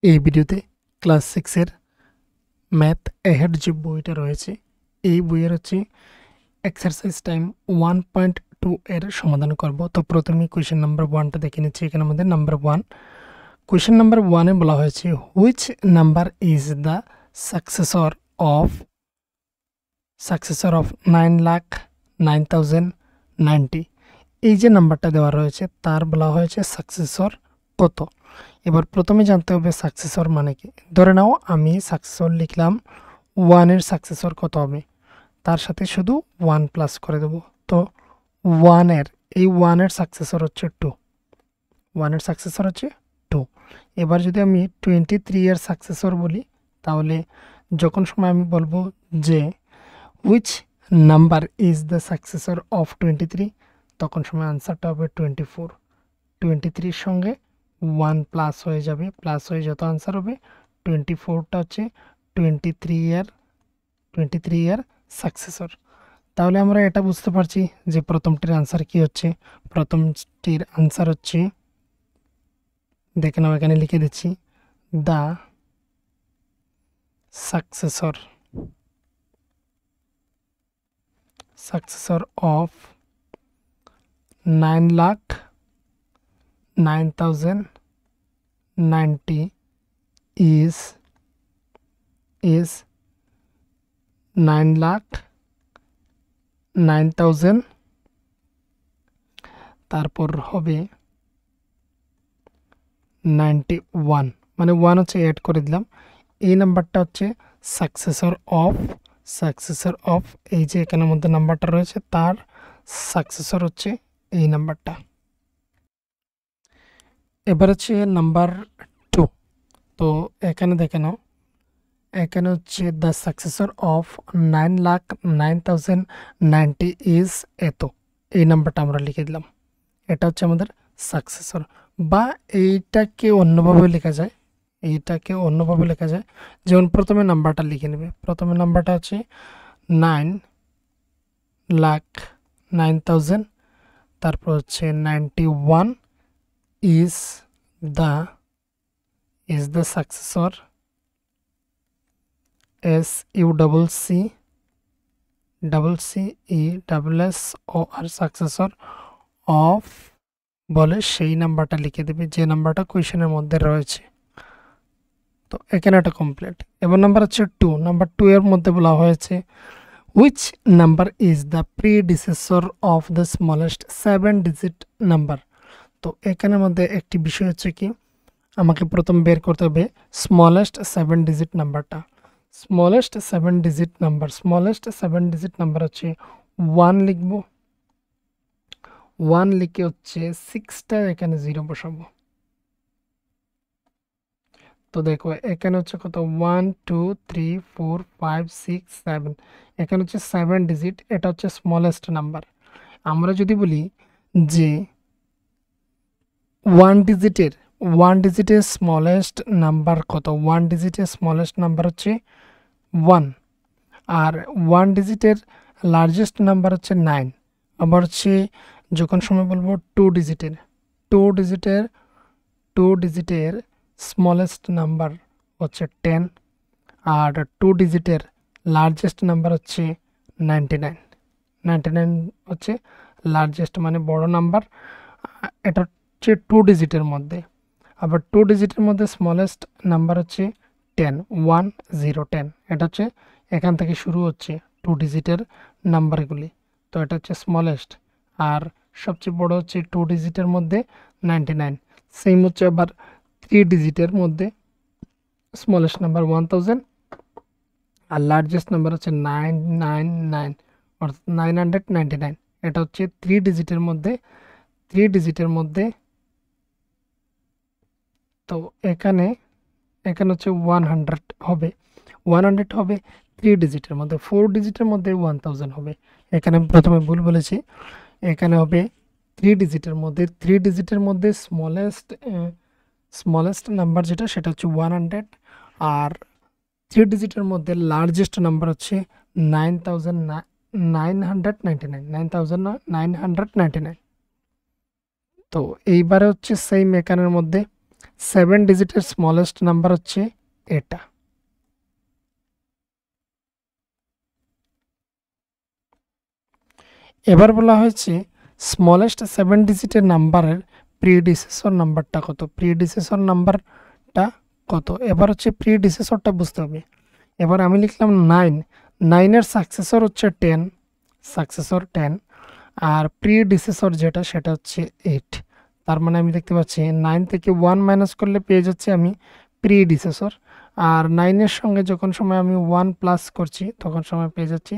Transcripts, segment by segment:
এই ভিডিওতে ক্লাস 6 এর ম্যাথ অ্যাহেড যে বইটা রয়েছে এই বইয়ের এক্সারসাইজ টাইম 1.2 এর সমাধান করব। তো প্রথমে কোয়েশ্চেন নাম্বার 1টা দেখে নিচ্ছি। এখানে আমাদের নাম্বার 1, কোয়েশ্চেন নাম্বার 1 এ বলা হয়েছে which number is the successor of 9,09,090। এই যে নাম্বারটা দেওয়া রয়েছে তার বলা হয়েছে সাকসেসর কত। এবার প্রথমে জানতে হবে সাকসেসর মানে কি। ধরে নাও আমি সাকসেসর লিখলাম 1 এর সাকসেসর কত হবে, তার সাথে শুধু 1 প্লাস করে দেব। তো 1 এর এই 1 এর সাকসেসর হচ্ছে 2, 1 এর সাকসেসর হচ্ছে 2। এবার যদি আমি 23 এর সাকসেসর বলি, তাহলে যখন সময় আমি বলবো যে which number is the successor of 23, তখন সময় আনসারটা হবে 24। 23 সঙ্গে 1 প্লাস হয়ে যাবে, প্লাস হয়ে যত আনসার হবে 24টা হচ্ছে 23 এর সাকসেসর। তাহলে আমরা এটা বুঝতে পারছি যে প্রথমটির আনসার কি হচ্ছে। প্রথমটির আনসার হচ্ছে, দেখে নাও এখানে লিখে দিচ্ছি, দ্য সাকসেসর অফ 9,09,090 is 9,09,000, তারপর হবে 91, মানে 1 হচ্ছে অ্যাড করে দিলাম। এই নাম্বারটা হচ্ছে সাকসেসর অফ এই যে এখানের মধ্যে নাম্বারটা রয়েছে তার সাকসেসর হচ্ছে এই নাম্বারটা। এবার হচ্ছে নাম্বার 2। তো এখানে দেখে নাও, এখানে হচ্ছে দ্য সাকসেসর অফ 9,09,090 ইজ এত। এই নাম্বারটা আমরা লিখে দিলাম, এটা হচ্ছে আমাদের সাকসেসর। বা এইটাকে অন্যভাবে লেখা যায়, যেমন প্রথমে নাম্বারটা লিখে নেবে। প্রথমে নাম্বারটা হচ্ছে 9,09,000, তারপর হচ্ছে 91 is the successor, SUCCESSOR successor of বলে সেই নাম্বারটা লিখে দেবে যে নাম্বারটা কোয়েশনের মধ্যে রয়েছে। তো এখানে এটা কমপ্লিট। এবার নাম্বার হচ্ছে 2। নাম্বার 2 এর মধ্যে বলা হয়েছে which number is the predecessor of the smallest 7 digit number. তো এখানের মধ্যে একটি বিষয় হচ্ছে কি, আমাকে প্রথম বের করতে হবে স্মলেস্ট 7 ডিজিট নাম্বারটা। স্মলেস্ট 7 ডিজিট নাম্বার হচ্ছে 1 লিখব। 1 লিখে হচ্ছে 6টা এখানে 0 বসাবো। তো দেখো এখানে হচ্ছে কত, 1 2 3 4 5 6 7, এখানে হচ্ছে 7 ডিজিট, এটা হচ্ছে স্মলেস্ট নাম্বার। আমরা যদি বলি যে 1 ডিজিটের স্মলেস্ট নাম্বার কত, 1 ডিজিটের স্মলেস্ট নাম্বার হচ্ছে 1, আর 1 ডিজিটের লার্জেস্ট নাম্বার হচ্ছে 9। আবার হচ্ছে যখন সময় বলবো 2 ডিজিটের স্মলেস্ট নাম্বার হচ্ছে 10, আর 2 ডিজিটের লার্জেস্ট নাম্বার হচ্ছে 99 হচ্ছে লার্জেস্ট মানে বড় নাম্বার। এটা হচ্ছে 2 ডিজিটের মধ্যে। আবার 2 ডিজিটের মধ্যে স্মলেস্ট নাম্বার হচ্ছে 10, 1 0 10, এটা হচ্ছে এখান থেকে শুরু হচ্ছে 2 ডিজিটের নাম্বারগুলি। তো এটা হচ্ছে স্মলেস্ট। আর সবচেয়ে বড় হচ্ছে 2 ডিজিটের মধ্যে 99। সেম হচ্ছে আবার 3 ডিজিটের মধ্যে স্মলেস্ট নাম্বার 1000, আর লার্জেস্ট নাম্বার হচ্ছে 999 অর্থাৎ 999। এটা হচ্ছে 3 ডিজিটের মধ্যে। তো এখানে হচ্ছে 100 হবে 3 ডিজিটের মধ্যে। 4 ডিজিটের মধ্যে 1000 হবে। এখানে প্রথমে ভুল বলেছি, এখানে হবে 3 ডিজিটের মধ্যে স্মলেস্ট নাম্বার যেটা সেটা হচ্ছে 100, আর 3 ডিজিটের মধ্যে লার্জেস্ট নাম্বার হচ্ছে 9999। তো এইবারে হচ্ছে সেম এখানের মধ্যে 7 ডিজিটের স্মলেস্ট নাম্বার হচ্ছে এটা। এবার বলা হয়েছে স্মলেস্ট 7 ডিজিটের নাম্বারের প্রিডিসেসর নাম্বারটা কত। প্রিডিসেসর নাম্বারটা কত, এবার হচ্ছে প্রিডিসেসরটা বুঝতে হবে। এবার আমি লিখলাম 9, 9-এর সাকসেসর হচ্ছে 10, সাকসেসর 10, আর প্রিডিসেসর যেটা সেটা হচ্ছে 8। তার মানে আমি দেখতে পাচ্ছি 9 থেকে 1 মাইনাস করলে পেয়ে যাচ্ছি আমি প্রিডিসেসর, আর 9-এর সঙ্গে যখন সময় আমি 1 প্লাস করছি তখন সময় পেয়ে যাচ্ছি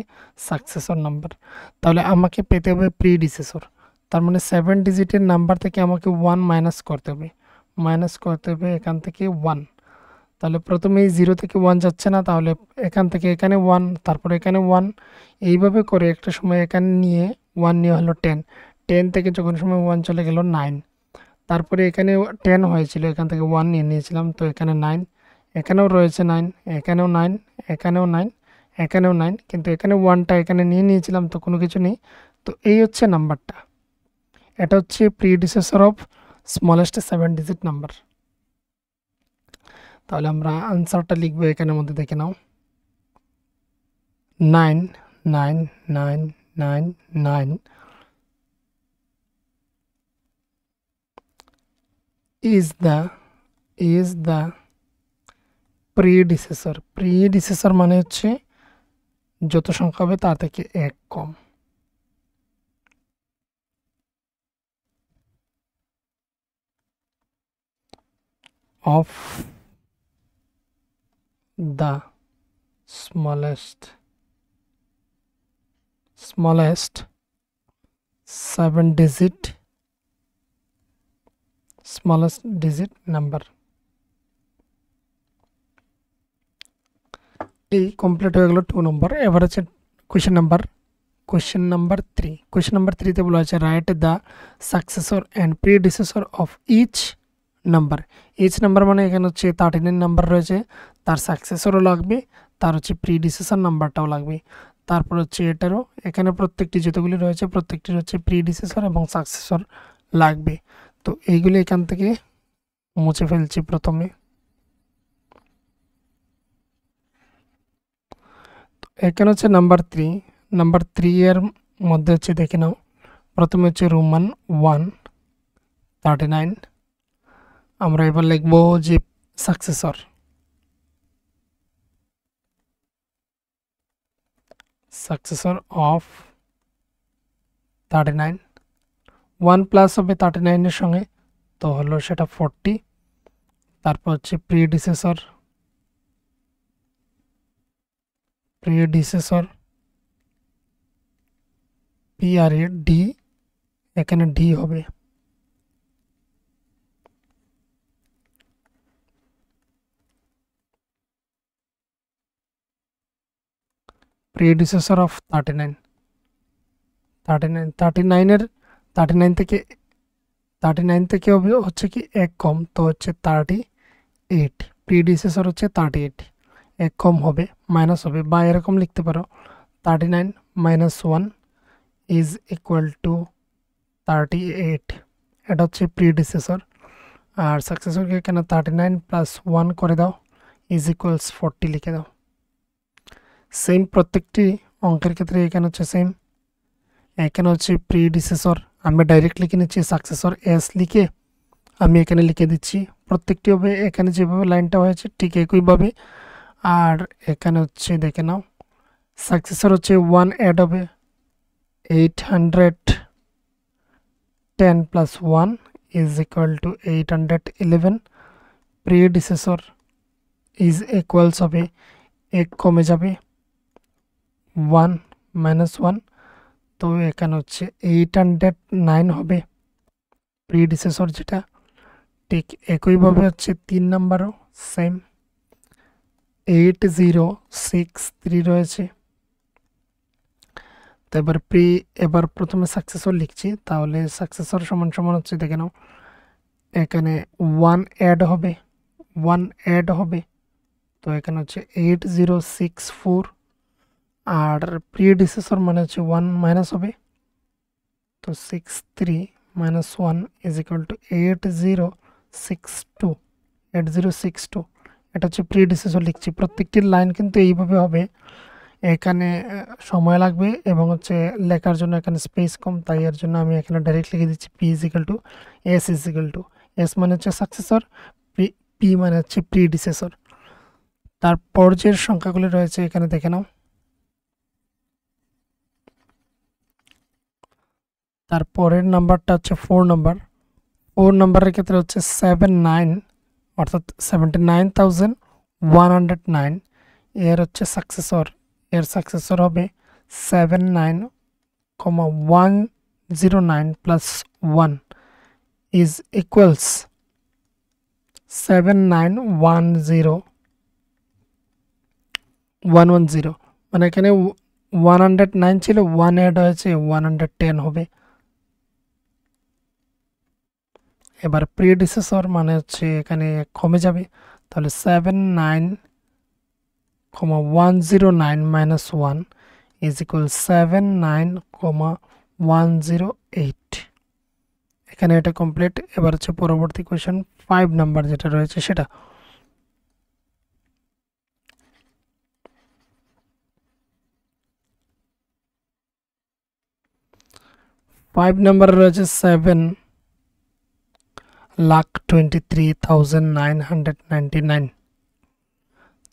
সাকসেসর নাম্বার। তাহলে আমাকে পেতে হবে প্রিডিসেসর। তার মানে 7 ডিজিটের নাম্বার থেকে আমাকে 1 মাইনাস করতে হবে, এখান থেকে 1। তাহলে প্রথমেই 0 থেকে 1 যাচ্ছে না, তাহলে এখান থেকে এখানে 1, তারপর এখানে 1, এইভাবে করে একটা সময় এখানে নিয়ে 1 নিয়ে হলো 10, 10 থেকে যখন সময় 1 চলে গেল 9, তারপরে এখানে 10 হয়েছিল, এখান থেকে 1 নিয়ে নিয়েছিলাম, তো এখানে 9, এখানেও রয়েছে 9, এখানেও 9, এখানেও 9, এখানেও 9, কিন্তু এখানে 1টা এখানে নিয়ে নিয়েছিলাম, তো কোনো কিছু নেই। তো এই হচ্ছে নাম্বারটা, এটা হচ্ছে predecessor of smallest 7 digit number. তাহলে আমরা আনসারটা লিখবো এখানের মধ্যে, দেখে নাও। 9, 9, 9, 9, 9 is the predecessor মানে হচ্ছে যত সংখ্যা হবে তার থেকে এক কম। of the smallest 7 digit number. এই কমপ্লিট হয়ে গেল 2 নম্বর। এবার হচ্ছে কোয়েশ্চেন নাম্বার 3। কোয়েশ্চেন নাম্বার 3 তে বলা হয়েছে write the successor and predecessor of each number. Each number মানে এখানে হচ্ছে 39 নাম্বার রয়েছে, তার সাকসেসরও লাগবে, তার হচ্ছে প্রিডিসেসর নাম্বারটাও লাগবে। তারপর হচ্ছে এটারও, এখানে প্রত্যেকটি যতগুলি রয়েছে প্রত্যেকটির হচ্ছে প্রিডিসেসর এবং সাকসেসর লাগবে। তো এইগুলি এখান থেকে মুছে ফেলছি প্রথমে। এখানে হচ্ছে নাম্বার 3 এর মধ্যে হচ্ছে দেখে নাও, প্রথমে হচ্ছে রোমান 1 39। আমরা এবার লিখবো যে সাকসেসর অফ 39, 1 প্লাস হবে 39 এর সঙ্গে, তো হলো সেটা 40। তারপর হচ্ছে প্রিডিসেসর PRED, এখানে ডি হবে। প্রিডিসেসর অফ 39 থেকে হবে হচ্ছে কি এক কম, তো হচ্ছে 38। প্রিডিসেসর হচ্ছে 38, এক কম হবে মাইনাস হবে, বা এরকম লিখতে পারো 39 মাইনাস 1 ইজ ইকুয়াল টু 38। এটা হচ্ছে প্রিডিসেসর। আর সাকসেসরকে এখানে 39 প্লাস 1 করে দাও ইজ ইকুয়ালস 40 লিখে দাও। সেম প্রত্যেকটি অঙ্কের ক্ষেত্রে এখানে হচ্ছে সেম। এখানে হচ্ছে প্রিডিসেসর আমি ডাইরেক্ট লিখে নিচ্ছি, সাকসেসর এস লিখে আমি এখানে লিখে দিচ্ছি। প্রত্যেকটি হবে এখানে যেভাবে লাইনটা হয়েছে ঠিক একইভাবে। আর এখানে হচ্ছে দেখে নাও, সাকসেসর হচ্ছে 1 অ্যাড হবে 810 plus 1 is equal to 811। Predecessor is equals হবে, এক কমে যাবে 1 মাইনাস 1, তো এখানে হচ্ছে 809 হবে প্রিডিসেসর যেটা। ঠিক একইভাবে হচ্ছে 3 নাম্বারও সেম 8063 রয়েছে। তো এবার প্রথমে সাকসেসর লিখছি, তাহলে সাকসেসর সমান সমান হচ্ছে দেখে নাও, এখানে 1 অ্যাড হবে, তো এখানে হচ্ছে 8064। আর প্রিডিসেসর মানে হচ্ছে 1 মাইনাস হবে, তো 63 minus 1 is equal to 8062। 8062, এটা হচ্ছে প্রিডিসেসর লিখছি। প্রত্যেকটি লাইন কিন্তু এইভাবে হবে, এখানে সময় লাগবে এবং হচ্ছে লেখার জন্য এখানে স্পেস কম, তাই এর জন্য আমি এখানে ডাইরেক্ট লিখে দিচ্ছি P is equal to S is equal to, S মানে হচ্ছে সাকসেসর, পি মানে হচ্ছে প্রিডিসেসর। তারপর যে সংখ্যাগুলি রয়েছে এখানে দেখে নাও। তারপরের নাম্বারটা হচ্ছে 4 নাম্বার। 4 নাম্বারের ক্ষেত্রে হচ্ছে 79, অর্থাৎ 79,109, এর হচ্ছে সাকসেসর, এর সাকসেসর হবে 79,109 প্লাস 1 ইজ ইকুয়ালস 79,10110, মানে এখানে 109 ছিল, 1 অ্যাড হয়েছে 110 হবে। এবার প্রিডিসেসর মানে হচ্ছে এখানে কমে যাবে, তাহলে 79,109 মাইনাস 1 ইজ ইকুয়াল 79,108। এখানে এটা কমপ্লিট। এবার হচ্ছে পরবর্তী কোয়েশ্চেন 5 নাম্বার যেটা রয়েছে সেটা। ফাইভ নাম্বারে রয়েছে 7,23,999।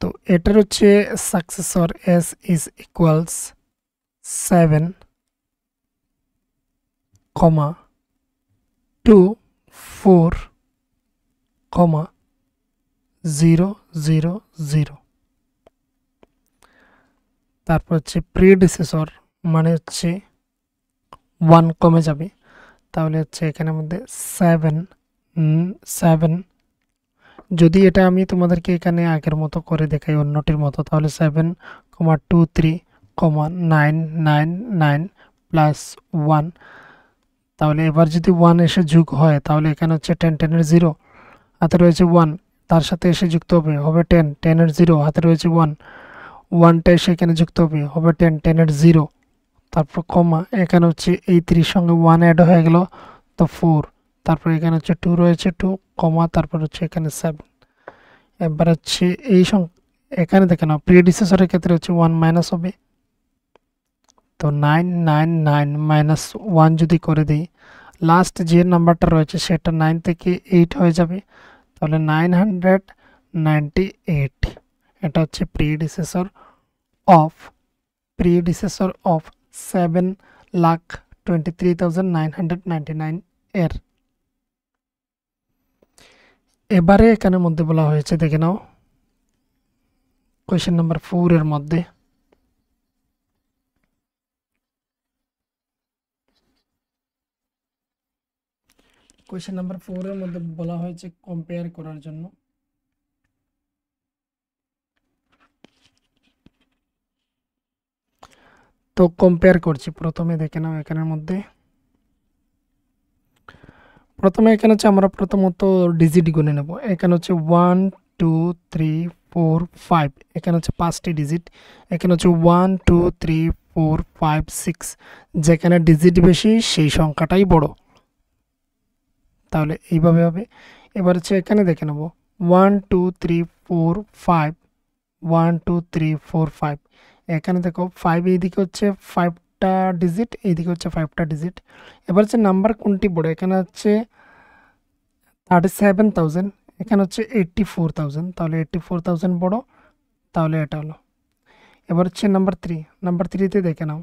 তো এটার হচ্ছে সাকসেসর এস ইজ ইকুয়ালস 7,24,000। তারপর হচ্ছে প্রিডিসেসর মানে হচ্ছে 1 কমে যাবে, তাহলে হচ্ছে এখানের মধ্যে 7, যদি এটা আমি তোমাদেরকে এখানে আগের মতো করে দেখাই অন্যটির মতো, তাহলে 7,23,999 প্লাস 1, তাহলে এবার যদি 1 এসে যোগ হয় তাহলে এখানে হচ্ছে 10, 10 এর 0 হাতে রয়েছে 1, তার সাথে এসে যুক্ত হবে, হবে 10, 10 এর 0 হাতে রয়েছে 1, 1টা এসে এখানে যুক্ত হবে, হবে 10, 10 এর 0, তারপর কমা, এখানে হচ্ছে এই 3 সঙ্গে 1 অ্যাড হয়ে গেল তো 4, তারপর এখানে হচ্ছে 2 রয়েছে 2, কমা, তারপর হচ্ছে এখানে 7। এবার হচ্ছে এই এখানে দেখে নাও প্রিডিসেসরের ক্ষেত্রে হচ্ছে 1 মাইনাস হবে, তো 999 মাইনাস 1 যদি করে দিই, লাস্ট যে নাম্বারটা রয়েছে সেটা 9 থেকে 8 হয়ে যাবে, তাহলে 998। এটা হচ্ছে প্রিডিসেসর অফ 7,23,999 এর। এবারে এখানের মধ্যে বলা হয়েছে, দেখে নাও কোয়েশ্চেন নাম্বার 4 এর মধ্যে বলা হয়েছে কম্পেয়ার করার জন্য। তো কম্পেয়ার করছি, প্রথমে দেখে নাও এখানের মধ্যে, প্রথমে এখানে হচ্ছে আমরা প্রথমত ডিজিট গুনে নেব। এখানে হচ্ছে 1 2 3 4 5, এখানে হচ্ছে 5টি ডিজিট, এখানে হচ্ছে 1 2 3 4 5 6, যেখানে ডিজিট বেশি সেই সংখ্যাটাই বড়, তাহলে এইভাবে হবে। এবার হচ্ছে এখানে দেখে নেব 1 2 3 4 5, 1 2 3 4 5, এখানে দেখো 5 এইদিকে হচ্ছে 5টা ডিজিট, এইদিকে হচ্ছে 5টা ডিজিট। এবার হচ্ছে নাম্বার কোনটি বড়, এখানে হচ্ছে 37,000, এখানে হচ্ছে 84,000, তাহলে 84,000 বড়, তাহলে এটা হলো। এবার হচ্ছে নাম্বার 3তে দেখে নাও,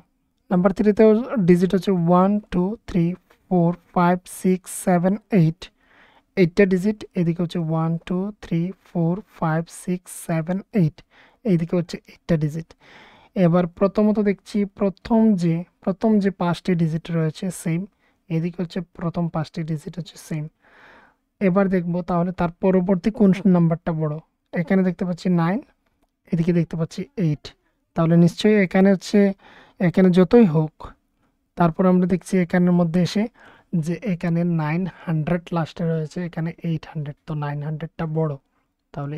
নাম্বার 3তেও ডিজিট হচ্ছে 1 2 3 4 5 6 7 8, 8টা ডিজিট, এদিকে হচ্ছে 1 2 3 4 5 6 7 8, এইদিকে হচ্ছে 8টা ডিজিট। এবার প্রথমত দেখছি প্রথম যে 5টি ডিজিট রয়েছে সেম, এদিকে হচ্ছে প্রথম 5টি ডিজিট হচ্ছে সেম। এবার দেখব তাহলে তার পরবর্তী কোন নাম্বারটা বড়, এখানে দেখতে পাচ্ছি 9, এদিকে দেখতে পাচ্ছি 8, তাহলে নিশ্চয়ই এখানে যতই হোক, তারপর আমরা দেখছি এখানের মধ্যে এসে যে এখানে 900 লাস্টে রয়েছে, এখানে 800, তো 900টা বড়, তাহলে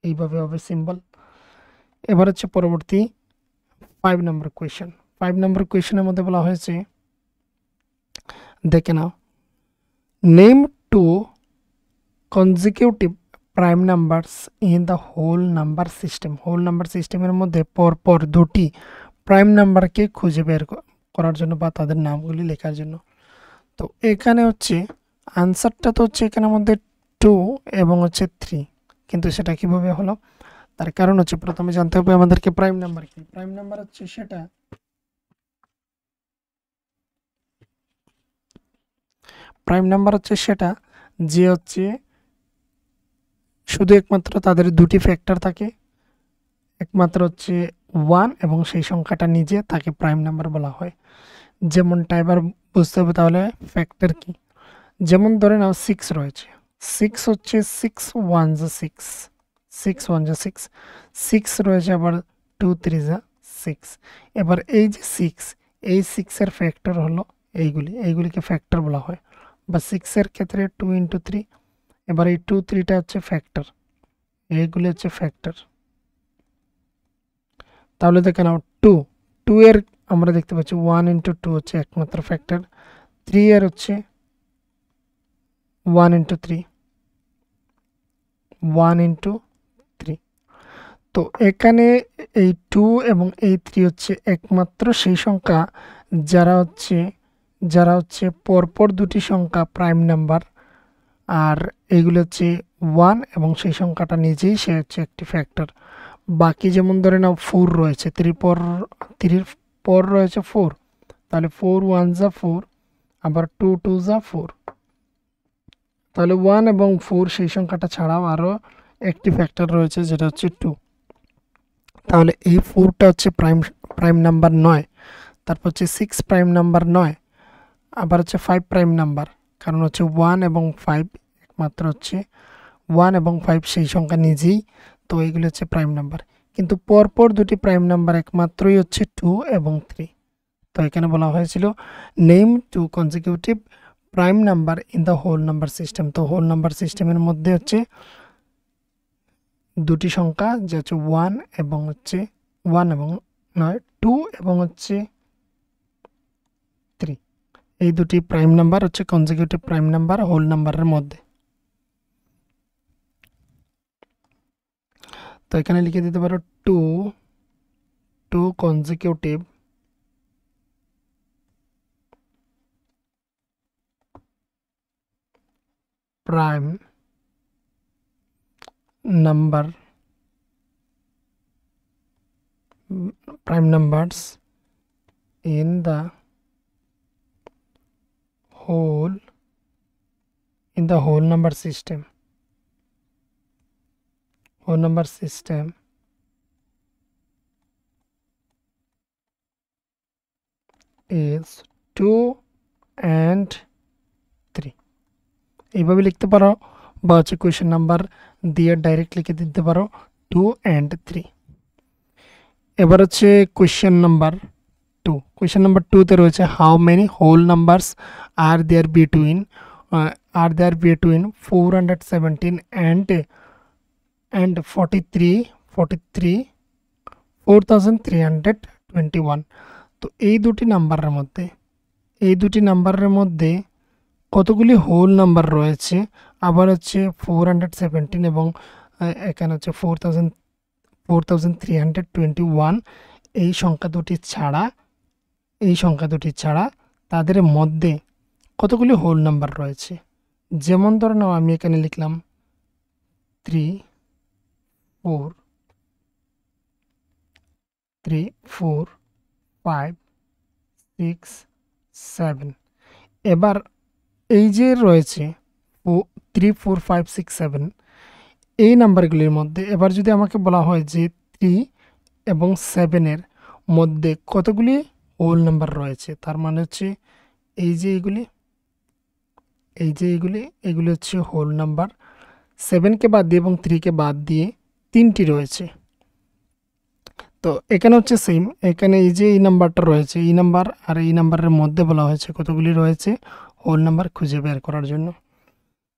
এইভাবে হবে সিম্বল। এবার হচ্ছে পরবর্তী 5 নম্বর কোয়েশ্চেন। 5 নম্বর কোয়েশ্চেনের মধ্যে বলা হয়েছে, দেখে নাও, name 2 consecutive prime numbers in the whole number system. Whole number সিস্টেমের মধ্যে পরপর দুটি প্রাইম নাম্বারকে খুঁজে বের করার জন্য বা তাদের নামগুলি লেখার জন্য। তো এখানে হচ্ছে আনসারটা তো হচ্ছে এখানের মধ্যে 2 এবং হচ্ছে 3, কিন্তু সেটা কিভাবে হলো? তার কারণ হচ্ছে প্রথমে জানতে হবে আমাদেরকে প্রাইম নাম্বার কি। প্রাইম নাম্বার হচ্ছে সেটা যে হচ্ছে শুধু একমাত্র তাদের দুটি ফ্যাক্টর থাকে, একমাত্র হচ্ছে 1 এবং সেই সংখ্যাটা নিজে, তাকে প্রাইম নাম্বার বলা হয়। যেমনটা এবার বুঝতে হবে তাহলে ফ্যাক্টর কি। যেমন ধরে নাও 6 রয়েছে, 6 হচ্ছে 6 1 যা 6, 6 1 যা 6, 6 রয়েছে আবার 2 3 যা 6। এবার এই যে 6, এই 6 এর ফ্যাক্টর হলো এইগুলিকে ফ্যাক্টর বলা হয়, বা 6 এর ক্ষেত্রে 2 ইন্টু 3। এবার এই 2 3টা হচ্ছে ফ্যাক্টর, এইগুলি হচ্ছে ফ্যাক্টর। তাহলে দেখে নাও 2 এর আমরা দেখতে পাচ্ছি 1 ইন্টু 2 হচ্ছে একমাত্র ফ্যাক্টর, 3 এর হচ্ছে 1 ইন্টু 3, 1 ইন্টু 3। তো এখানে এই 2 এবং এই 3 হচ্ছে একমাত্র সেই সংখ্যা যারা হচ্ছে পরপর দুটি সংখ্যা প্রাইম নাম্বার, আর এইগুলো হচ্ছে 1 এবং সেই সংখ্যাটা নিজেই সে হচ্ছে একটি ফ্যাক্টর। বাকি যেমন ধরে নাও 4 রয়েছে, 3 পর রয়েছে 4, তাহলে 4 1 যা 4, আবার 2 2 যা 4। তাহলে 1 এবং 4 সেই সংখ্যাটা ছাড়াও আরও একটি ফ্যাক্টর রয়েছে যেটা হচ্ছে 2। তাহলে এই 4টা হচ্ছে প্রাইম নাম্বার নয়। তারপর হচ্ছে 6 প্রাইম নাম্বার নয়, আবার হচ্ছে 5 প্রাইম নাম্বার, কারণ হচ্ছে 1 এবং 5 একমাত্র হচ্ছে 1 এবং 5 সেই সংখ্যা নিজেই, তো এইগুলো হচ্ছে প্রাইম নাম্বার। কিন্তু পরপর দুটি প্রাইম নাম্বার একমাত্রই হচ্ছে 2 এবং 3। তো এখানে বলা হয়েছিল name 2 consecutive prime number in the whole number system. তো হোল নাম্বার সিস্টেমের মধ্যে হচ্ছে দুটি সংখ্যা যে হচ্ছে 1 এবং 2 এবং হচ্ছে 3, এই দুটি প্রাইম নাম্বার হচ্ছে কনজিকিউটিভ প্রাইম নাম্বার হোল নাম্বারের মধ্যে। তো এখানে লিখে দিতে পারো 2 consecutive prime numbers in the whole number system. Whole number system is 2 and 3. এইভাবে লিখতে পারো, বা হচ্ছে কোয়েশ্চেন নাম্বার দিয়ে ডাইরেক্ট লিখে দিতে পারো 2 and 3। এবার হচ্ছে কোয়েশ্চেন নাম্বার 2। কোয়েশ্চেন নাম্বার 2তে রয়েছে how many whole numbers are there between 417 and 4321। তো এই দুটি নাম্বারের মধ্যে কতগুলি হোল নাম্বার রয়েছে, আবার হচ্ছে 417 এবং এখানে হচ্ছে 4321, এই সংখ্যা দুটি ছাড়া তাদের মধ্যে কতগুলি হোল নাম্বার রয়েছে। যেমন ধরে নাও আমি এখানে লিখলাম 3 4 5 6 7। এবার এই যে রয়েছে 3 4 5 6 7 এই নাম্বারগুলির মধ্যে, এবার যদি আমাকে বলা হয় যে 3 এবং 7 এর মধ্যে কতগুলি হোল নাম্বার রয়েছে, তার মানে হচ্ছে এইগুলি হচ্ছে হোল নাম্বার। 7কে বাদ দিয়ে এবং 3কে বাদ দিয়ে 3টি রয়েছে। তো এখানে হচ্ছে সেম, এখানে এই যে এই নাম্বারটা রয়েছে, এই নাম্বার আর এই নাম্বারের মধ্যে বলা হয়েছে কতগুলি রয়েছে হোল নাম্বার খুঁজে বের করার জন্য।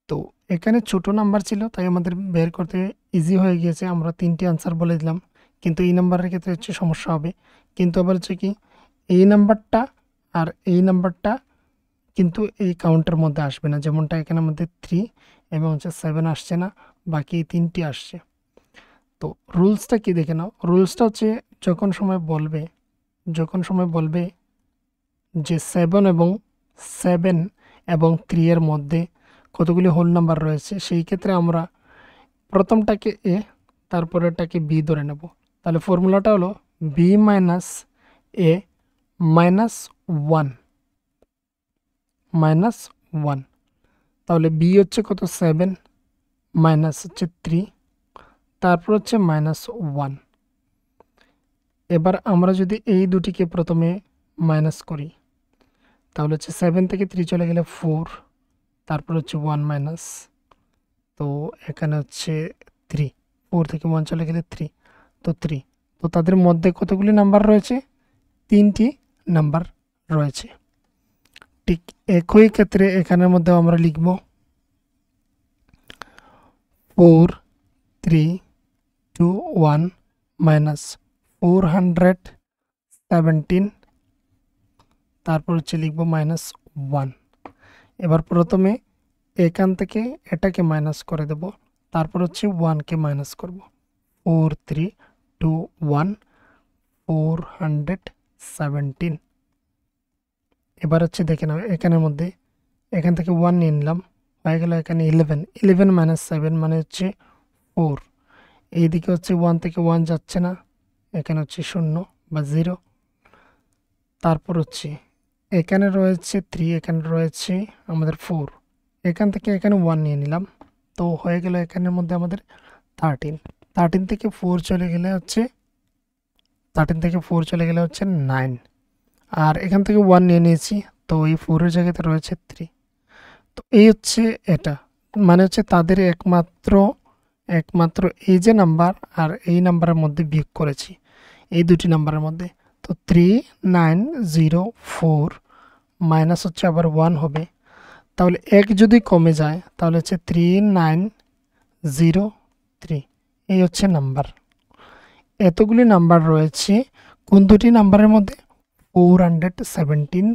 তো এখানে ছোট নাম্বার ছিল তাই আমাদের বের করতে ইজি হয়ে গিয়েছে, আমরা 3টি আনসার বলে দিলাম। কিন্তু এই নাম্বারের ক্ষেত্রে হচ্ছে সমস্যা হবে। কিন্তু আবার হচ্ছে কি এই নাম্বারটা আর এই নাম্বারটা কিন্তু এই কাউন্টের মধ্যে আসবে না, যেমনটা এখানে আমাদের 3 এবং হচ্ছে 7 আসছে না, বাকি এই তিনটি আসছে। তো রুলসটা কি দেখে নাও। রুলসটা হচ্ছে যখন সময় বলবে যে 7 এবং 3 এর মধ্যে কতগুলি হোল নাম্বার রয়েছে, সেই ক্ষেত্রে আমরা প্রথমটাকে এ, তারপরেরটাকে বি ধরে নেব। তাহলে ফর্মুলাটা হলো বি মাইনাস এ মাইনাস ওয়ান। তাহলে বি হচ্ছে কত 7 মাইনাস হচ্ছে 3, তারপর হচ্ছে -1। এবার আমরা যদি এই দুটিকে প্রথমে মাইনাস করি, তাহলে হচ্ছে 7 থেকে 3 চলে গেলে 4, তারপর হচ্ছে 1 মাইনাস, তো এখানে হচ্ছে 3, 4 থেকে 1 চলে গেলে 3, তো 3। তো তাদের মধ্যে কতগুলি নাম্বার রয়েছে? 3টি নাম্বার রয়েছে। ঠিক একই ক্ষেত্রে এখানের মধ্যে আমরা লিখব 4 3 2 1 মাইনাস 417, তারপর হচ্ছে লিখব -1। এবার প্রথমে এখান থেকে এটাকে মাইনাস করে দেব, তারপর হচ্ছে 1কে মাইনাস করব। 4 3 2 1 417। এবার হচ্ছে দেখে নাও এখানের মধ্যে এখান থেকে 1 নিয়ে নিলাম, হয়ে গেল এখানে 11 মাইনাস 7 মানে হচ্ছে 4। এইদিকে হচ্ছে 1 থেকে 1 যাচ্ছে না, এখানে হচ্ছে 0 বা 0। তারপর হচ্ছে এখানে রয়েছে 3, এখানে রয়েছে আমাদের 4, এখান থেকে এখানে 1 নিয়ে নিলাম, তো হয়ে গেল এখানের মধ্যে আমাদের 13 থেকে 4 চলে গেলে হচ্ছে 9, আর এখান থেকে 1 নিয়ে নিয়েছি, তো এই 4 এর জায়গাতে রয়েছে 3। তো এই হচ্ছে এটা, মানে হচ্ছে তাদের একমাত্র এই যে নাম্বার আর এই নাম্বারের মধ্যে বিয়োগ করেছি, এই দুটি নাম্বারের মধ্যে। তো 3904 মাইনাস হচ্ছে আবার 1 হবে, তাহলে 1 যদি কমে যায় তাহলে হচ্ছে 3903। এই হচ্ছে নাম্বার। এতগুলি নাম্বার রয়েছে কোন দুটি নাম্বারের মধ্যে? 417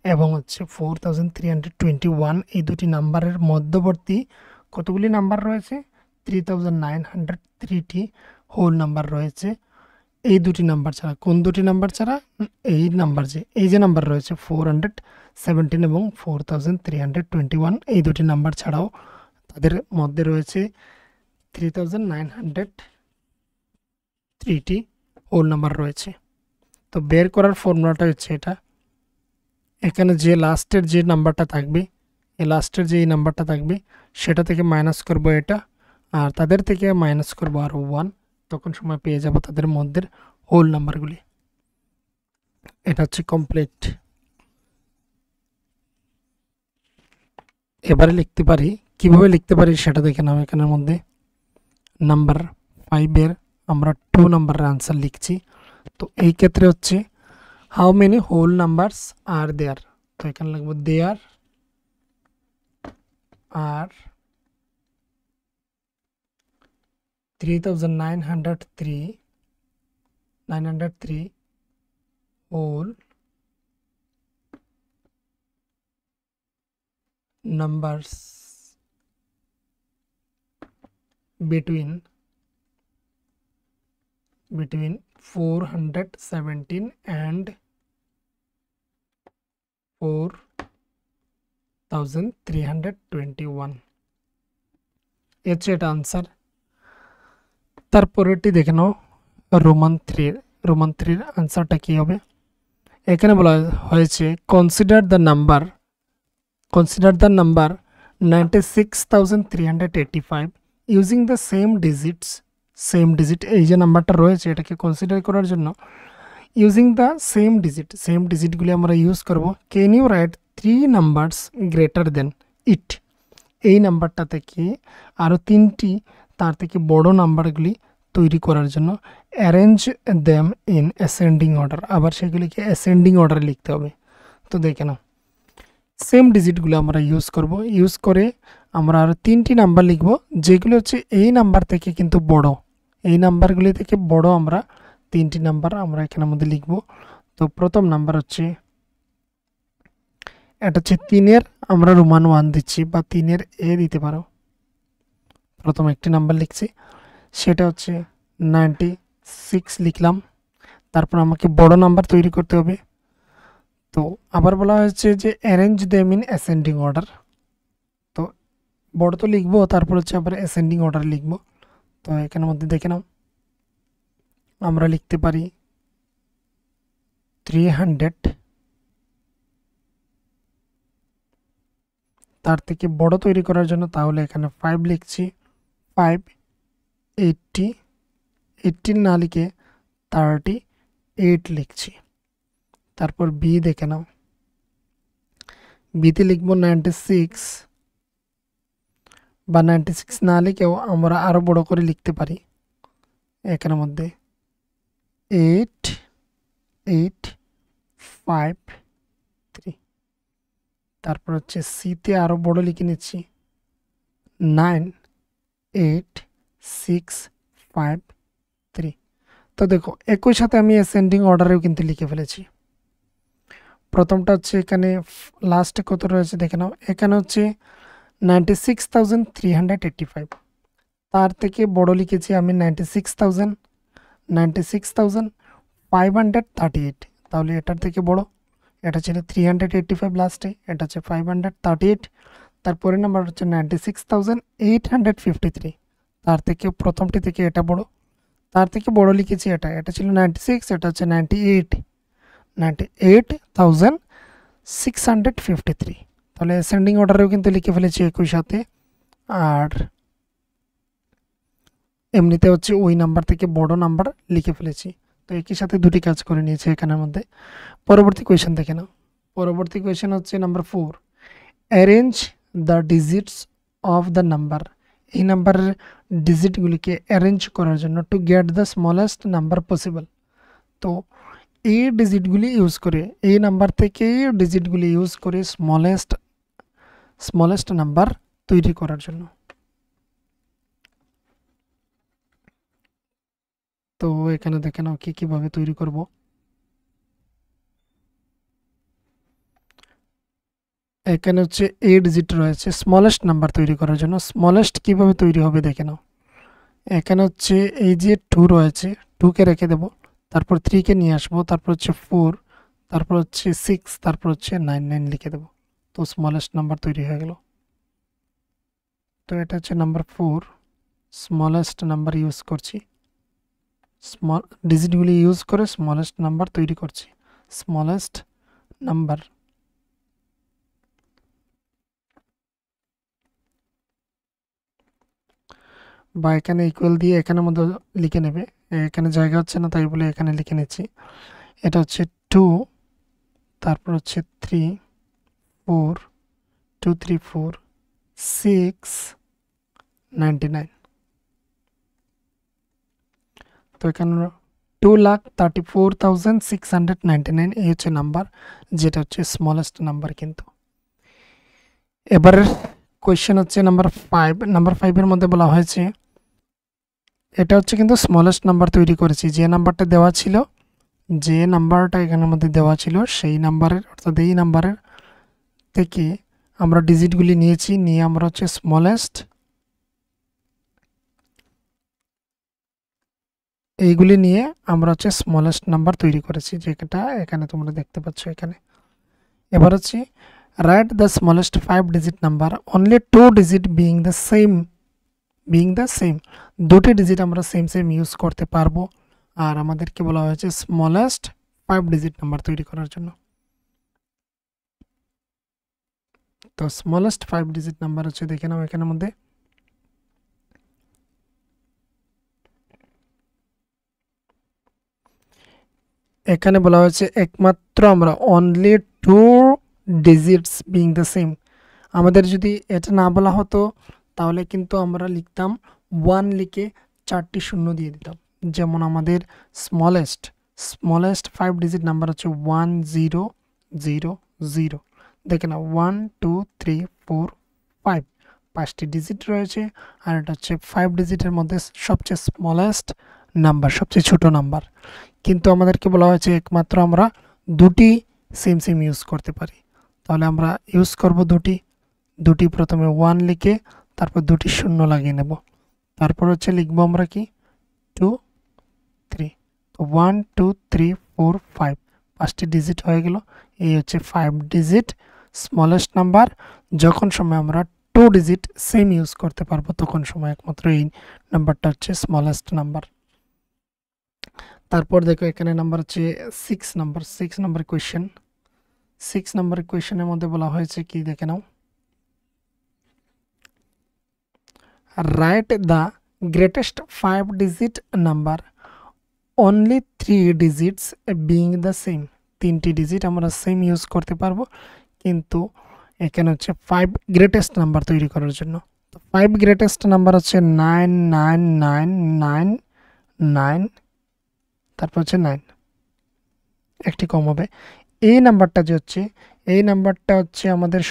এবং হচ্ছে 4321। এই দুটি নাম্বারের মধ্যবর্তী কতগুলি নাম্বার রয়েছে? 3903টি হোল নাম্বার রয়েছে এই দুটি নাম্বার ছাড়া। কোন দুটি নাম্বার ছাড়া? এই যে নাম্বার রয়েছে 417 এবং 4321, এই দুটি নাম্বার ছাড়াও তাদের মধ্যে রয়েছে 3903টি হোল নাম্বার রয়েছে। তো বের করার ফর্মুলাটা হচ্ছে এটা। এখানে যে লাস্টের যে নাম্বারটা থাকবে, এই লাস্টের যে এই নাম্বারটা থাকবে সেটা থেকে মাইনাস করব এটা, আর তাদের থেকে মাইনাস করব আরও 1, তখন সময় পেয়ে যাব তাদের মধ্যে হোল নাম্বারগুলি। এটা হচ্ছে কমপ্লিট। এবারে লিখতে পারি, কিভাবে লিখতে পারি সেটা দেখে নাও। এখানের মধ্যে নাম্বার 5 আমরা 2 নাম্বারের আনসার লিখছি। তো এই ক্ষেত্রে হচ্ছে how many whole numbers are দেয়ার, তো এখানে লিখবো দেয়ার আর 903 হোল numbers between 417 and 4321। হচ্ছে এটা আনসার। তারপরেরটি দেখে নাও রোমান 3 আনসারটা কি হবে। এখানে বলা হয়েছে consider the number 96,385 using the same digit. এই যে নাম্বারটা রয়েছে এটাকে কনসিডার করার জন্য ইউজিং দ্য সেম ডিজিটগুলি আমরা ইউজ করব। Can you write 3 numbers greater than it, এই নাম্বারটা থেকে আরও 3টি তার থেকে বড় নাম্বারগুলি তৈরি করার জন্য arrange them in ascending order, আবার সেগুলিকে অ্যাসেন্ডিং অর্ডারে লিখতে হবে। তো দেখে নাও সেম ডিজিটগুলো আমরা ইউজ করে আমরা আরও 3টি নাম্বার লিখব যেগুলো হচ্ছে এই নাম্বার থেকে কিন্তু বড়, এই নাম্বারগুলি থেকে বড় আমরা 3টি নাম্বার আমরা এখানের মধ্যে লিখব। তো প্রথম নাম্বার হচ্ছে এটা হচ্ছে 3 আমরা রোমান 1 দিচ্ছি, বা 3 এ দিতে পারো। প্রথম একটি নাম্বার লিখছি, সেটা হচ্ছে 96 লিখলাম। তারপর আমাকে বড় নাম্বার তৈরি করতে হবে। তো আবার বলা হয়েছে যে arrange them in ascending order. তো বড় তো লিখবো, তারপর হচ্ছে আবার অ্যাসেন্ডিং অর্ডার লিখবো। তো এখানের মধ্যে দেখে নাও, আমরা লিখতে পারি 300, তার থেকে বড় তৈরি করার জন্য তাহলে এখানে 5 লিখছি, 580, 18 না লিখে 38 লিখছি। তারপর বি দেখে নাও, বিতে লিখবো 96 বা 96 না লিখেও আমরা আরো বড় করে লিখতে পারি। এখানের মধ্যে 8, 8, 5, 3। তারপর হচ্ছে সিতে আরো বড় লিখে নিচ্ছি 9, 8, 6, 5, 3। তো দেখো একই সাথে আমি অ্যাসেন্ডিং অর্ডারেও কিন্তু লিখে ফেলেছি। প্রথমটা হচ্ছে এখানে লাস্টে কত রয়েছে দেখে নাও, এখানে হচ্ছে 96,385, তার থেকে বড় লিখেছি আমি 96,538। তাহলে এটার থেকে বড়, এটা ছিল 385 লাস্টে, এটা হচ্ছে 538। তারপরে নাম্বার হচ্ছে 96,853, তার থেকে প্রথমটি থেকে এটা বড়, তার থেকে বড় লিখেছি এটা, এটা ছিল 96, এটা হচ্ছে 98,653। তাহলে অ্যাসেন্ডিং অর্ডারেও কিন্তু লিখে ফেলেছি একই সাথে। আর এমনিতে হচ্ছে ওই নাম্বার থেকে বড় নাম্বার লিখে ফেলেছি। তো একই সাথে দুটি কাজ করে নিয়েছি এখানের মধ্যে। পরবর্তী কোয়েশ্চেন দেখে নাও, পরবর্তী কোয়েশ্চেন হচ্ছে number 4, arrange the digits of the number. এই নাম্বারের ডিজিটগুলিকে অ্যারেঞ্জ করার জন্য to get the smallest number possible. তো এই ডিজিটগুলি ইউজ করে, এই নাম্বার থেকে ডিজিটগুলি ইউজ করে স্মলেস্ট নাম্বার তৈরি করার জন্য। তো এখানে দেখে নাও কিভাবে তৈরি করব। এখানে হচ্ছে 8 ডিজিট রয়েছে স্মলেস্ট নাম্বার তৈরি করার জন্য। স্মলেস্ট কিভাবে তৈরি হবে দেখে নাও, এখানে হচ্ছে এই যে 2 রয়েছে, 2কে রেখে দেব, তারপর 3কে নিয়ে আসবো, তারপর হচ্ছে 4, তারপর হচ্ছে 6, তারপর হচ্ছে 9 লিখে দেব। তো স্মলেস্ট নাম্বার তৈরি হয়ে গেল। তো এটা হচ্ছে নাম্বার 4, স্মলেস্ট নাম্বার ইউজ করছি, স্মল ডিজিটগুলি ইউজ করে স্মলেস্ট নাম্বার তৈরি করছি, স্মলেস্ট নাম্বার। বা এখানে ইকুয়াল দিয়ে এখানের মধ্যে লিখে নেবে, এখানে জায়গা হচ্ছে না তাই বলে এখানে লিখে নিচ্ছি। এটা হচ্ছে 2, তারপর হচ্ছে 3, 4, 2, 3, 4, 6, 99। তো এখানে 2,34,699 এই হচ্ছে নাম্বার, যেটা হচ্ছে স্মলেস্ট নাম্বার। কিন্তু এবারের কোয়েশ্চেন হচ্ছে নাম্বার 5। নাম্বার 5-এর মধ্যে বলা হয়েছে, এটা হচ্ছে কিন্তু স্মলেস্ট নাম্বার তৈরি করেছি, যে নাম্বারটা দেওয়া ছিল, যে নাম্বারটা এখানের মধ্যে দেওয়া ছিল সেই নাম্বারের, অর্থাৎ এই নাম্বারের থেকে আমরা ডিজিটগুলি নিয়েছি, নিয়ে আমরা হচ্ছে স্মলেস্ট এইগুলি নিয়ে আমরা হচ্ছে স্মলেস্ট নাম্বার তৈরি করেছি, যেটা এখানে তোমরা দেখতে পাচ্ছ এখানে। এবার হচ্ছে write the smallest 5 digit number, only 2 digit being the same, দুটি ডিজিট আমরা সেম ইউজ করতে পারবো। আর আমাদেরকে বলা হয়েছে স্মলেস্ট 5 ডিজিট নাম্বার তৈরি করার জন্য। তো স্মলেস্ট 5 ডিজিট নাম্বার হচ্ছে দেখে নাও এখানের মধ্যে, এখানে বলা হয়েছে একমাত্র আমরা only 2 digits being the same. আমাদের যদি এটা না বলা হতো তাহলে কিন্তু আমরা লিখতাম 1 লিখে 4টি শূন্য দিয়ে দিতাম। যেমন আমাদের স্মলেস্ট 5 ডিজিট নাম্বার হচ্ছে 1000। দেখে না 1 2 3 4 5, 5টি ডিজিট রয়েছে। আর এটা হচ্ছে 5 ডিজিটের মধ্যে সবচেয়ে স্মলেস্ট নাম্বার, সবচেয়ে ছোট নাম্বার। কিন্তু আমাদেরকে বলা হয়েছে একমাত্র আমরা দুটি সেম ইউজ করতে পারি। তাহলে আমরা ইউজ করব দুটি, প্রথমে 1 লিখে তারপর দুটি শূন্য লাগিয়ে নেব। তারপর হচ্ছে লিখবো আমরা কি 2 3। তো 1 2 3 4 5 5টি ডিজিট হয়ে গেল। এই হচ্ছে 5 ডিজিট স্মলেস্ট নাম্বার। যখন সময় আমরা 2 ডিজিট সেম ইউজ করতে পারবো তখন সময় একমাত্র এই নাম্বারটা হচ্ছে স্মলেস্ট নাম্বার। তারপর দেখো এখানে নাম্বার হচ্ছে 6 নাম্বার কোয়েশ্চেন। 6 নাম্বার কোয়েশ্চেনের মধ্যে বলা হয়েছে কি দেখে নাও, write the greatest 5 digit number only 3 digits being the same. 3টি ডিজিট আমরা সেম ইউজ করতে পারবো, কিন্তু এখানে হচ্ছে 5 গ্রেটেস্ট নাম্বার তৈরি করার জন্য। তো 5 গ্রেটেস্ট নাম্বার হচ্ছে 9 9 9 9 9, তারপর হচ্ছে 9, একটি কম হবে। এই নাম্বারটা যে হচ্ছে, এই নাম্বারটা হচ্ছে আমাদের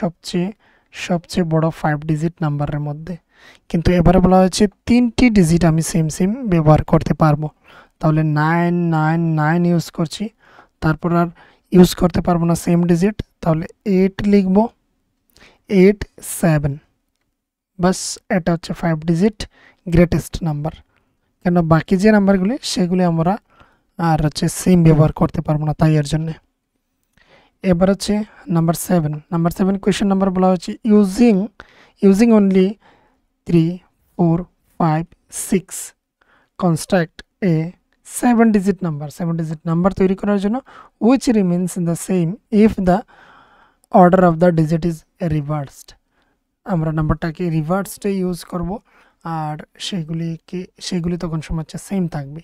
সবচেয়ে বড় 5 ডিজিট নাম্বারের মধ্যে, কিন্তু এবারে বলা হয়েছে 3টি ডিজিট আমি সেম ব্যবহার করতে পারবো। তাহলে 9 9 9 ইউজ করছি, তারপর আর ইউজ করতে পারবো না সেম ডিজিট, তাহলে 8 লিখব, 8 7। বাস এটা হচ্ছে 5 ডিজিট গ্রেটেস্ট নাম্বার। কেন বাকি যে নাম্বারগুলি সেগুলি আমরা আর হচ্ছে সেম ব্যবহার করতে পারবো না, তাই এর জন্য। এবার হচ্ছে নাম্বার 7 কোয়েশ্চেন নাম্বার বলা হচ্ছে ইউজিং অনলি 3 4 5 6 কনস্ট্রাক্ট এ 7 ডিজিট নাম্বার তৈরি করার জন্য which remains the same if the order of the digit is reversed। আমরা নাম্বারটাকে রিভার্সডে ইউজ করব, আর সেগুলি তখন সময় হচ্ছে সেম থাকবে,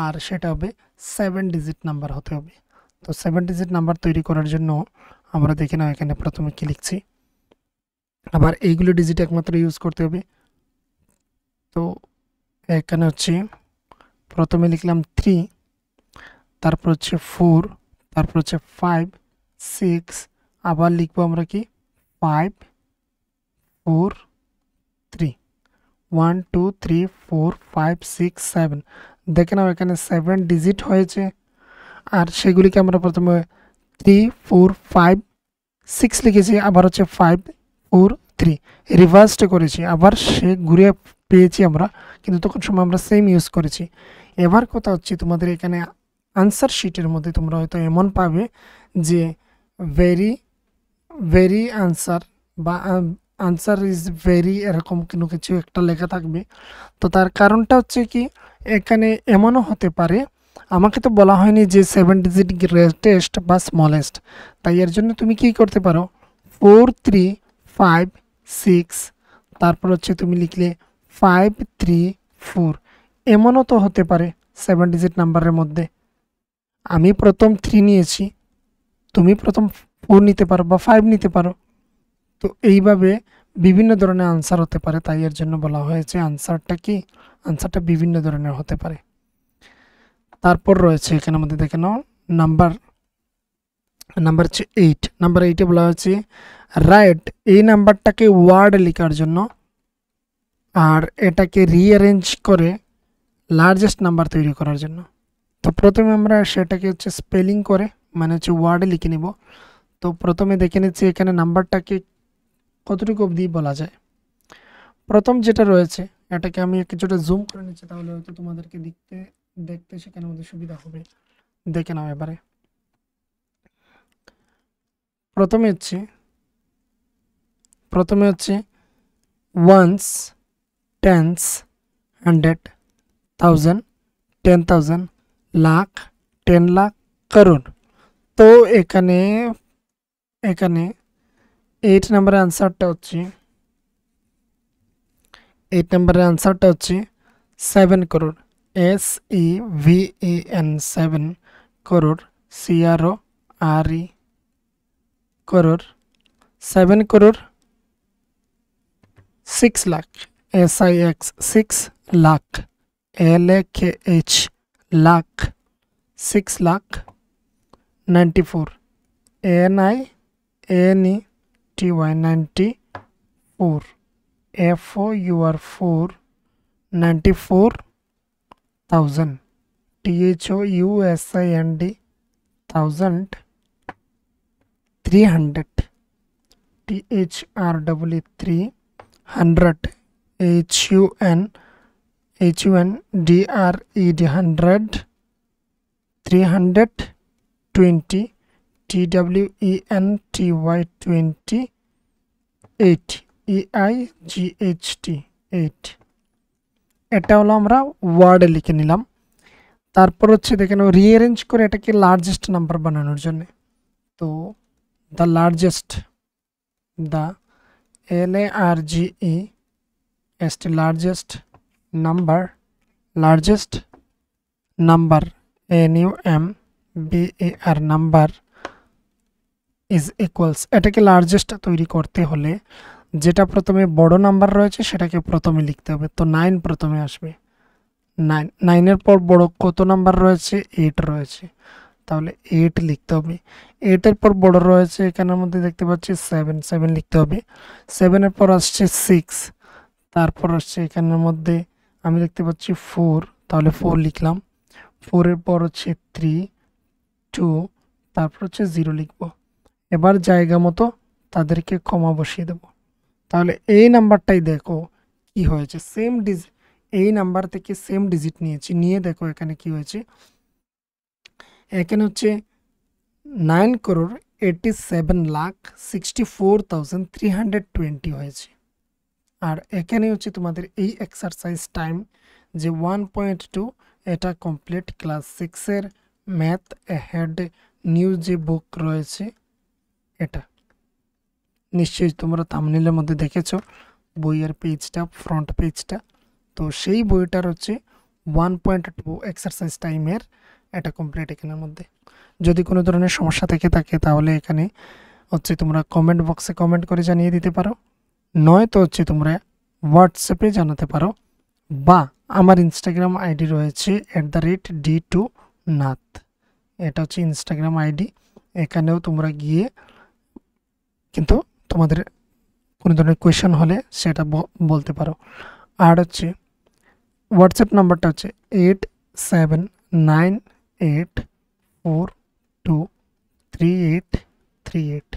আর সেটা হবে 7 ডিজিট নাম্বার হতে হবে। তো 7 ডিজিট নাম্বার তৈরি করার জন্য আমরা দেখে নাও এখানে প্রথমে কি লিখছি, আবার এইগুলো ডিজিট একমাত্র ইউজ করতে হবে। তো এখানে হচ্ছে প্রথমে লিখলাম 3, তারপর হচ্ছে 4, তারপর হচ্ছে 5 6, আবার লিখবো আমরা কি 5 4 3, 1 2 3 4 5 6 7। দেখে নাও এখানে 7 ডিজিট হয়েছে, আর সেগুলিকে আমরা প্রথমে 3 4 5 6 লিখেছি, আবার হচ্ছে 5 4 3 রিভার্সড করেছি, আবার সে ঘুরে পেয়েছি আমরা, কিন্তু তখন সময় আমরা সেম ইউজ করেছি। এবার কথা হচ্ছে তোমাদের এখানে আনসার শিটের মধ্যে তোমরা হয়তো এমন পাবে যে ভেরি আনসার বা আনসার ইজ ভেরি এরকম কোনো কিছু একটা লেখা থাকবে। তো তার কারণটা হচ্ছে কি, এখানে এমনও হতে পারে, আমাকে তো বলা হয়নি যে 7 ডিজিট গ্রেটেস্ট বা স্মলেস্ট, তাই এর জন্য তুমি কি করতে পারো 4 3 5 6, তারপর হচ্ছে তুমি লিখলে 5 3 4। এমনও তো হতে পারে 7 ডিজিট নাম্বারের মধ্যে আমি প্রথম 3 নিয়েছি, তুমি প্রথম 4 নিতে পারো বা 5 নিতে পারো। তো এইভাবে বিভিন্ন ধরনের আনসার হতে পারে, তাই এর জন্য বলা হয়েছে আনসারটা বিভিন্ন ধরনের হতে পারে। তারপর রয়েছে এখানে আমাদের দেখে নাও নাম্বার হচ্ছে 8। নাম্বার 8-এ বলা হয়েছে রাইট এই নাম্বারটাকে ওয়ার্ড লেখার জন্য আর এটাকে রিঅ্যারেঞ্জ করে লার্জেস্ট নাম্বার তৈরি করার জন্য। তো প্রথমে আমরা সেটাকে হচ্ছে স্পেলিং করে মানে হচ্ছে ওয়ার্ডে লিখে নিব। তো প্রথমে দেখে নিচ্ছি এখানে নাম্বারটাকে কতটুকু অবধি বলা যায়। প্রথম যেটা রয়েছে এটাকে আমি কিছুটা জুম করে নিচ্ছি, তাহলে হয়তো তোমাদেরকে দেখতে সেখানে আমাদের সুবিধা হবে। দেখে নাও এবারে প্রথমে হচ্ছে ওয়ান্স, টেন্স, 100, 1000, 10,000, লাখ, 10 লাখ, করোড়। তো এখানে 8 নম্বরের আনসারটা হচ্ছে 7 crore, SEVEN 7 crore, CRORE crore, 7 crore 6 lakh, SIX 6 lakh, LAKH lakh, 6 lakh 94, ANIANETY 94, FOUR 4 94,000, THOUSAND 1000, 300, THREE 300, HUN HUNDRED 100 320 TWENTY 28 EIGHT 8 এটা হলো আমরা ওয়ার্ডে লিখে নিলাম। তারপর হচ্ছে দেখেন রিঅ্যারেঞ্জ করে এটাকে লার্জেস্ট নাম্বার বানানোর জন্য, তো the largest, the LARGEST largest number, largest number NUMBER number is equals, এটাকে লার্জেস্ট তৈরি করতে হলে যেটা প্রথমে বড় নাম্বার রয়েছে সেটাকে প্রথমে লিখতে হবে। তো 9 প্রথমে আসবে, 9 এর পর বড় কত নাম্বার রয়েছে? 8 রয়েছে, তাহলে 8 লিখতে হবে। 8 এর পর বড় রয়েছে এখানের মধ্যে দেখতে পাচ্ছি 7 লিখতে হবে। 7 এর পর আসছে 6, তারপর আসছে এখানের মধ্যে আমি দেখতে পাচ্ছি 4, তাহলে 4 লিখলাম। 4 এর পর হচ্ছে 3, 2, তারপর হচ্ছে 0 লিখব। এবার জায়গা মতো তাদেরকে কমা বসিয়ে দেব। তাহলে এই নাম্বারটাই দেখো কি হয়েছে, সেম ডিজিট, এই নাম্বার থেকে সেম ডিজিট নিয়েছি, নিয়ে দেখো এখানে কি হয়েছে। এখানে হচ্ছে 9,87,64,320 হয়েছে। আর এখানে হচ্ছে তোমাদের এই এক্সারসাইজ টাইম যে 1.2, এটা কমপ্লিট ক্লাস 6-এর ম্যাথ অ্যাহেড নিউ যে বুক রয়েছে এটা নিশ্চয়ই তোমরা থাম্বনেইলের মধ্যে দেখেছো বইয়ের পেজটা, ফ্রন্ট পেজটা। তো সেই বইটার হচ্ছে 1.2 এক্সারসাইজ টাইমের এটা কমপ্লিট এখানের মধ্যে। যদি কোনো ধরনের সমস্যা থেকে থাকে তাহলে এখানে হচ্ছে তোমরা কমেন্ট বক্সে কমেন্ট করে জানিয়ে দিতে পারো, নয়তো হচ্ছে তোমরা হোয়াটসঅ্যাপে জানাতে পারো, বা আমার ইনস্টাগ্রাম আইডি রয়েছে @D2Nath, এটা হচ্ছে ইনস্টাগ্রাম আইডি। এখানেও তোমরা গিয়ে কিন্তু তোমাদের কোনো ধরনের কোয়েশ্চেন হলে সেটা বলতে পারো। আর হচ্ছে হোয়াটসঅ্যাপ নাম্বারটা হচ্ছে 8798423838।